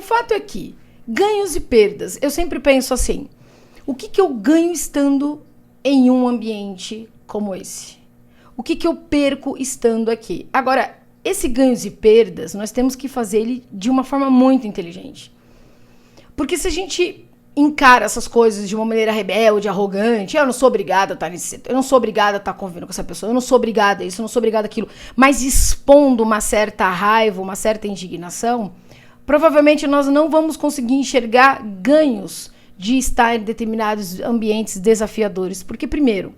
fato é que ganhos e perdas, eu sempre penso assim, o que eu ganho estando em um ambiente como esse? O que eu perco estando aqui? Agora, esse ganhos e perdas, nós temos que fazer ele de uma forma muito inteligente. Porque se a gente encara essas coisas de uma maneira rebelde, arrogante, eu não sou obrigada a estar nesse setor, eu não sou obrigada a estar convivendo com essa pessoa, eu não sou obrigada a isso, eu não sou obrigada a aquilo, mas expondo uma certa raiva, uma certa indignação, provavelmente nós não vamos conseguir enxergar ganhos de estar em determinados ambientes desafiadores. Porque, primeiro,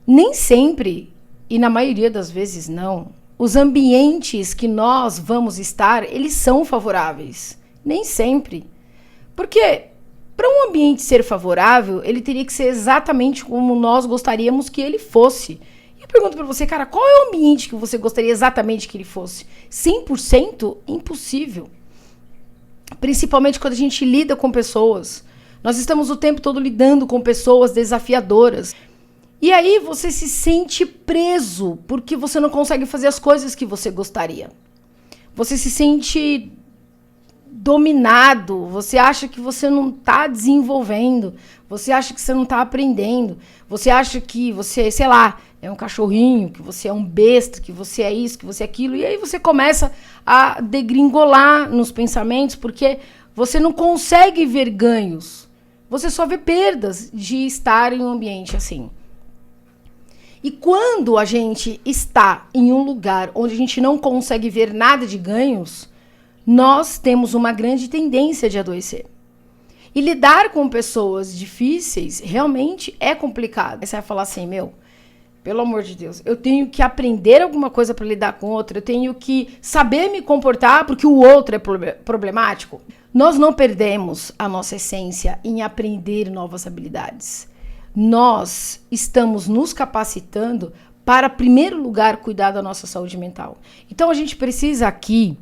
nem sempre, e na maioria das vezes não, os ambientes que nós vamos estar, eles são favoráveis. Nem sempre. Porque para um ambiente ser favorável, ele teria que ser exatamente como nós gostaríamos que ele fosse. E eu pergunto para você, cara, qual é o ambiente que você gostaria exatamente que ele fosse? 100% impossível. Principalmente quando a gente lida com pessoas. Nós estamos o tempo todo lidando com pessoas desafiadoras. E aí você se sente preso porque você não consegue fazer as coisas que você gostaria. Você se sente dominado, você acha que você não está desenvolvendo, você acha que você não está aprendendo, você acha que você, sei lá, é um cachorrinho, que você é um besta, que você é isso, que você é aquilo, e aí você começa a degringolar nos pensamentos, porque você não consegue ver ganhos, você só vê perdas de estar em um ambiente assim. E quando a gente está em um lugar onde a gente não consegue ver nada de ganhos, nós temos uma grande tendência de adoecer. E lidar com pessoas difíceis realmente é complicado. Aí você vai falar assim, pelo amor de Deus, eu tenho que aprender alguma coisa para lidar com outro, eu tenho que saber me comportar porque o outro é problemático. Nós não perdemos a nossa essência em aprender novas habilidades. Nós estamos nos capacitando para, em primeiro lugar, cuidar da nossa saúde mental. Então a gente precisa aqui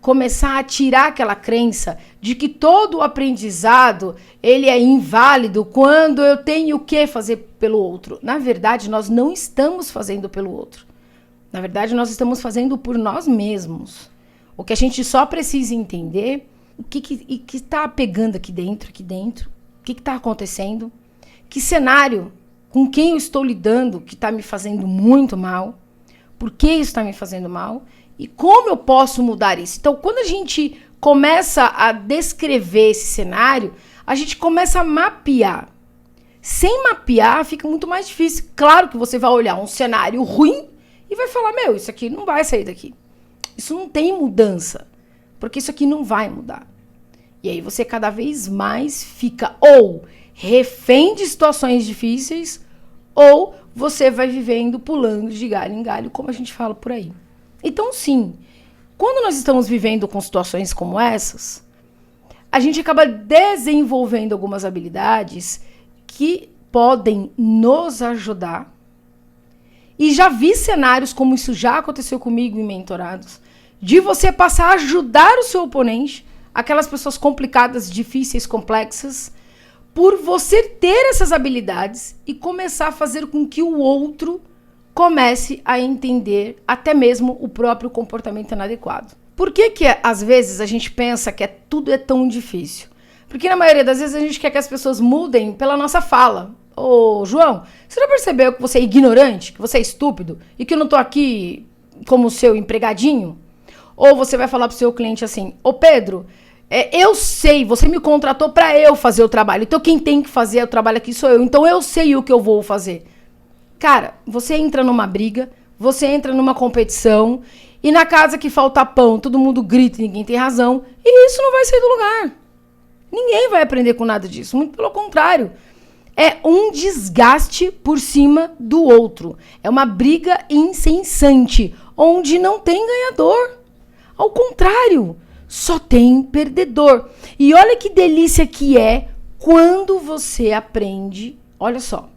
começar a tirar aquela crença de que todo o aprendizado ele é inválido quando eu tenho que fazer pelo outro. Na verdade, nós não estamos fazendo pelo outro. Na verdade, nós estamos fazendo por nós mesmos. O que a gente só precisa entender o que está pegando aqui dentro, o que está acontecendo, que cenário, com quem eu estou lidando que está me fazendo muito mal, por que isso está me fazendo mal, e como eu posso mudar isso? Então, quando a gente começa a descrever esse cenário, a gente começa a mapear. Sem mapear, fica muito mais difícil. Claro que você vai olhar um cenário ruim e vai falar, isso aqui não vai sair daqui. Isso não tem mudança, porque isso aqui não vai mudar. E aí você cada vez mais fica ou refém de situações difíceis, ou você vai vivendo, pulando de galho em galho, como a gente fala por aí. Então, sim, quando nós estamos vivendo com situações como essas, a gente acaba desenvolvendo algumas habilidades que podem nos ajudar. E já vi cenários como isso já aconteceu comigo em mentorados, de você passar a ajudar o seu oponente, aquelas pessoas complicadas, difíceis, complexas, por você ter essas habilidades e começar a fazer com que o outro comece a entender até mesmo o próprio comportamento inadequado. Por que às vezes a gente pensa que tudo é tão difícil? Porque na maioria das vezes a gente quer que as pessoas mudem pela nossa fala. Ô, João, você já percebeu que você é ignorante, que você é estúpido e que eu não tô aqui como seu empregadinho? Ou você vai falar pro seu cliente assim, ô Pedro, eu sei, você me contratou para eu fazer o trabalho, então quem tem que fazer o trabalho aqui sou eu, então eu sei o que eu vou fazer. Cara, você entra numa briga, você entra numa competição, e na casa que falta pão, todo mundo grita e ninguém tem razão, e isso não vai sair do lugar. Ninguém vai aprender com nada disso, muito pelo contrário. É um desgaste por cima do outro. É uma briga incessante, onde não tem ganhador. Ao contrário, só tem perdedor. E olha que delícia que é quando você aprende, olha só.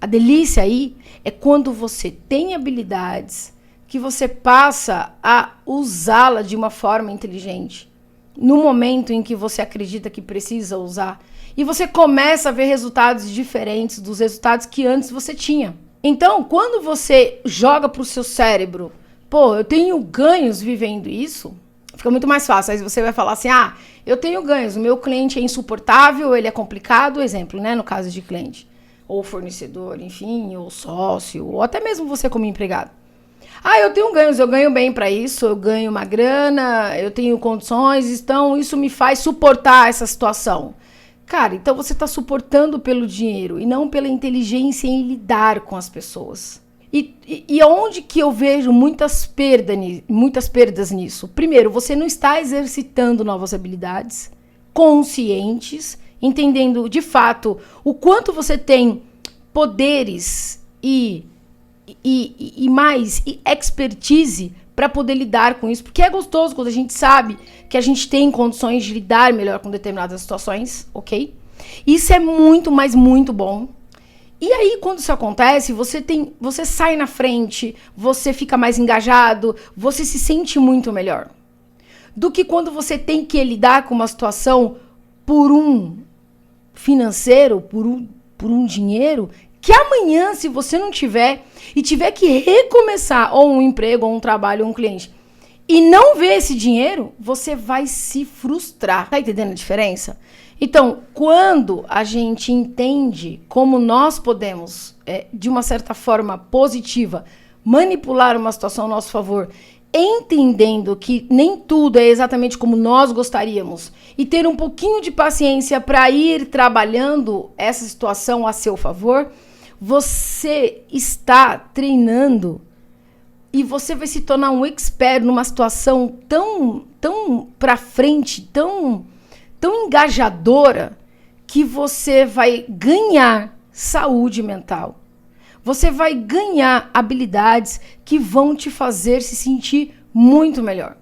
A delícia aí é quando você tem habilidades que você passa a usá-la de uma forma inteligente. No momento em que você acredita que precisa usar. E você começa a ver resultados diferentes dos resultados que antes você tinha. Então, quando você joga para o seu cérebro, eu tenho ganhos vivendo isso, Fica muito mais fácil. Aí você vai falar assim, eu tenho ganhos, o meu cliente é insuportável, ele é complicado, exemplo, né, no caso de cliente. Ou fornecedor, enfim, ou sócio, ou até mesmo você como empregado. Eu tenho ganhos, eu ganho bem para isso, eu ganho uma grana, eu tenho condições, então isso me faz suportar essa situação. Cara, então você está suportando pelo dinheiro e não pela inteligência em lidar com as pessoas. E onde que eu vejo muitas perdas nisso? Primeiro, você não está exercitando novas habilidades conscientes, entendendo de fato o quanto você tem poderes e mais expertise para poder lidar com isso, porque é gostoso quando a gente sabe que a gente tem condições de lidar melhor com determinadas situações, ok? Isso é muito, mas muito bom. E aí, quando isso acontece, você sai na frente, você fica mais engajado, você se sente muito melhor. Do que quando você tem que lidar com uma situação por um financeiro, por um dinheiro, que amanhã, se você não tiver e tiver que recomeçar ou um emprego, ou um trabalho, ou um cliente, e não ver esse dinheiro, você vai se frustrar. Tá entendendo a diferença? Então, quando a gente entende como nós podemos, de uma certa forma positiva, manipular uma situação ao nosso favor, entendendo que nem tudo é exatamente como nós gostaríamos, e ter um pouquinho de paciência para ir trabalhando essa situação a seu favor, você está treinando e você vai se tornar um expert numa situação tão para frente, tão engajadora, que você vai ganhar saúde mental. Você vai ganhar habilidades que vão te fazer se sentir muito melhor.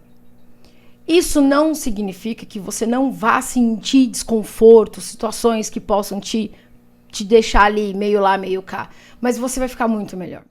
Isso não significa que você não vá sentir desconforto, situações que possam te deixar ali meio lá, meio cá. Mas você vai ficar muito melhor.